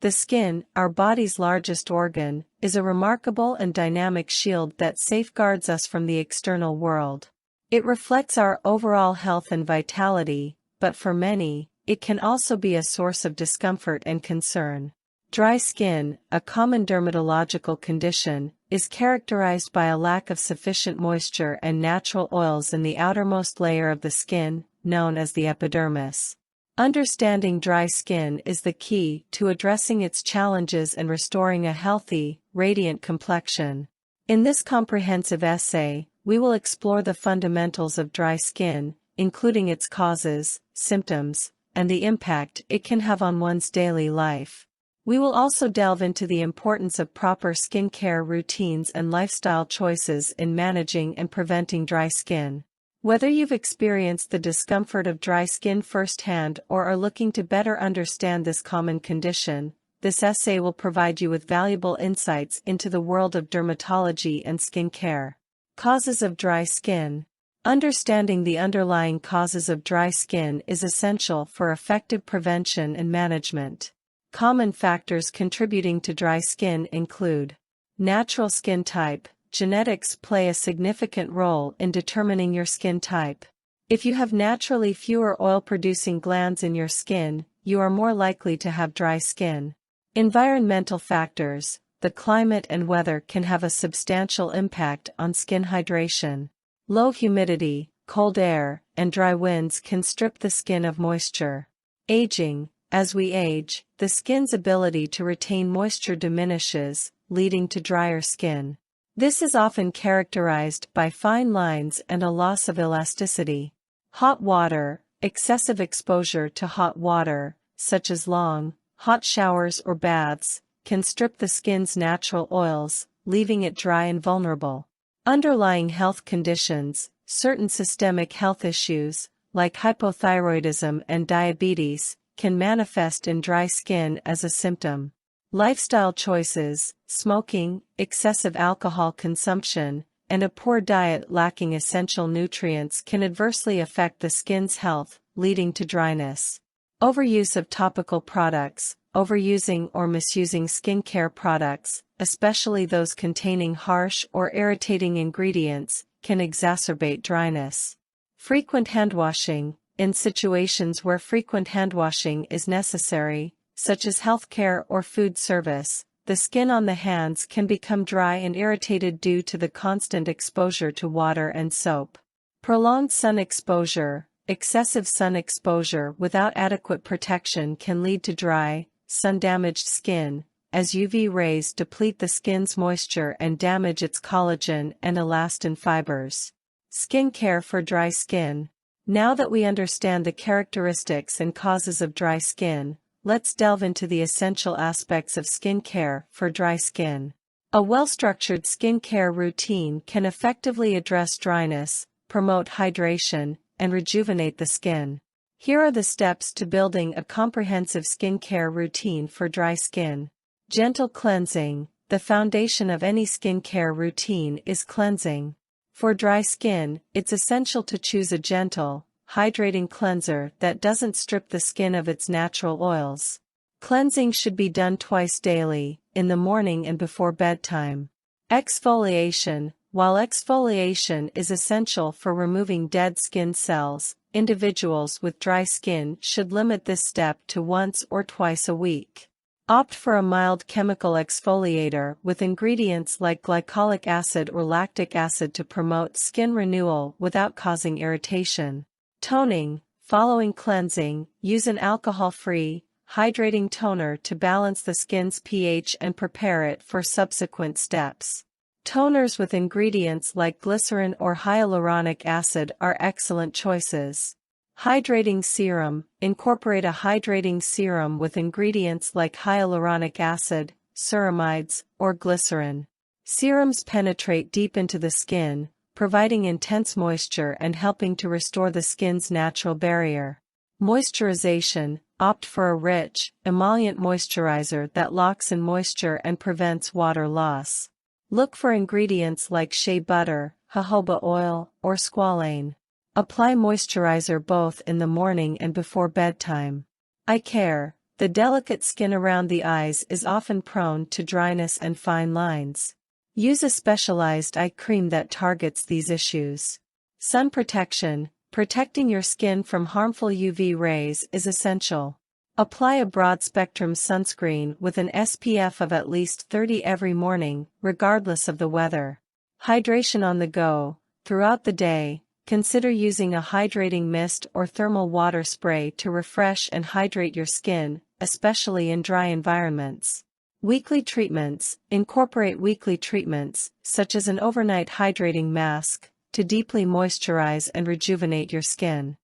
The skin, our body's largest organ, is a remarkable and dynamic shield that safeguards us from the external world. It reflects our overall health and vitality, but for many, it can also be a source of discomfort and concern. Dry skin, a common dermatological condition, is characterized by a lack of sufficient moisture and natural oils in the outermost layer of the skin, known as the epidermis. Understanding dry skin is the key to addressing its challenges and restoring a healthy, radiant complexion. In this comprehensive essay, we will explore the fundamentals of dry skin, including its causes, symptoms, and the impact it can have on one's daily life. We will also delve into the importance of proper skincare routines and lifestyle choices in managing and preventing dry skin. Whether you've experienced the discomfort of dry skin firsthand or are looking to better understand this common condition, this essay will provide you with valuable insights into the world of dermatology and skincare. Causes of dry skin. Understanding the underlying causes of dry skin is essential for effective prevention and management. Common factors contributing to dry skin include natural skin type. Genetics play a significant role in determining your skin type. If you have naturally fewer oil-producing glands in your skin, you are more likely to have dry skin. Environmental factors. The climate and weather can have a substantial impact on skin hydration. Low humidity, cold air, and dry winds can strip the skin of moisture. Aging. As we age, the skin's ability to retain moisture diminishes, leading to drier skin. This is often characterized by fine lines and a loss of elasticity. Hot water. Excessive exposure to hot water, such as long, hot showers or baths, can strip the skin's natural oils, leaving it dry and vulnerable. Underlying health conditions. Certain systemic health issues, like hypothyroidism and diabetes, can manifest in dry skin as a symptom. Lifestyle choices. Smoking, excessive alcohol consumption, and a poor diet lacking essential nutrients can adversely affect the skin's health, leading to dryness. Overuse of topical products. Overusing or misusing skincare products, especially those containing harsh or irritating ingredients, can exacerbate dryness. Frequent handwashing. In situations where frequent handwashing is necessary, such as healthcare or food service, the skin on the hands can become dry and irritated due to the constant exposure to water and soap. Prolonged sun exposure. Excessive sun exposure without adequate protection can lead to dry, sun-damaged skin, as UV rays deplete the skin's moisture and damage its collagen and elastin fibers. Skincare for dry skin. Now that we understand the characteristics and causes of dry skin, let's delve into the essential aspects of skincare for dry skin. A well-structured skincare routine can effectively address dryness, promote hydration, and rejuvenate the skin. Here are the steps to building a comprehensive skincare routine for dry skin. Gentle cleansing. The foundation of any skincare routine is cleansing. For dry skin, it's essential to choose a gentle, hydrating cleanser that doesn't strip the skin of its natural oils. Cleansing should be done twice daily, in the morning and before bedtime. Exfoliation. While exfoliation is essential for removing dead skin cells, individuals with dry skin should limit this step to once or twice a week. Opt for a mild chemical exfoliator with ingredients like glycolic acid or lactic acid to promote skin renewal without causing irritation. Toning. Following cleansing, use an alcohol-free, hydrating toner to balance the skin's pH and prepare it for subsequent steps. Toners with ingredients like glycerin or hyaluronic acid are excellent choices. Hydrating serum. Incorporate a hydrating serum with ingredients like hyaluronic acid, ceramides, or glycerin. Serums penetrate deep into the skin, providing intense moisture and helping to restore the skin's natural barrier. Moisturization. Opt for a rich, emollient moisturizer that locks in moisture and prevents water loss. Look for ingredients like shea butter, jojoba oil, or squalane. Apply moisturizer both in the morning and before bedtime. Eye care. The delicate skin around the eyes is often prone to dryness and fine lines. Use a specialized eye cream that targets these issues. Sun protection. Protecting your skin from harmful UV rays is essential. Apply a broad-spectrum sunscreen with an SPF of at least 30 every morning, regardless of the weather. Hydration on the go. Throughout the day, consider using a hydrating mist or thermal water spray to refresh and hydrate your skin, especially in dry environments. Weekly treatments. Incorporate weekly treatments, such as an overnight hydrating mask, to deeply moisturize and rejuvenate your skin.